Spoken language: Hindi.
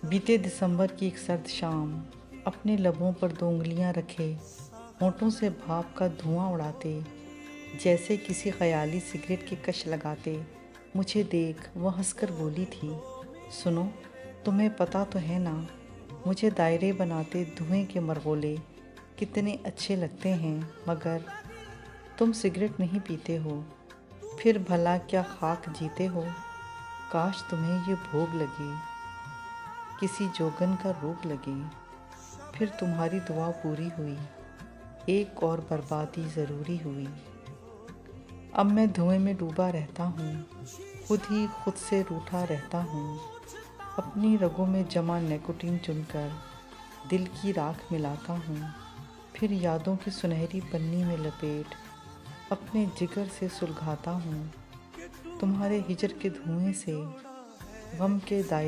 बीते दिसंबर की एक सर्द शाम, अपने लबों पर 2 उंगलियां रखे, होठों से भाप का धुआं उड़ाते, जैसे किसी ख़याली सिगरेट की कश लगाते, मुझे देख वो हंसकर बोली थी, सुनो, तुम्हें पता तो है ना, मुझे दायरे बनाते धुएं के मरगोले कितने अच्छे लगते हैं, मगर तुम सिगरेट नहीं पीते हो, फिर भला क्या खाक जीते हो। काश तुम्हें ये भोग लगे, किसी जोगन का रोग लगे, फिर तुम्हारी दुआ पूरी हुई, एक और बर्बादी ज़रूरी हुई। अब मैं धुएं में डूबा रहता हूँ, खुद ही खुद से रूठा रहता हूँ, अपनी रगों में जमा निकोटीन चुनकर दिल की राख मिलाता हूँ, फिर यादों की सुनहरी पन्नी में लपेट अपने जिगर से सुलगाता हूँ। तुम्हारे हिजर के धुएं से गम के दायरे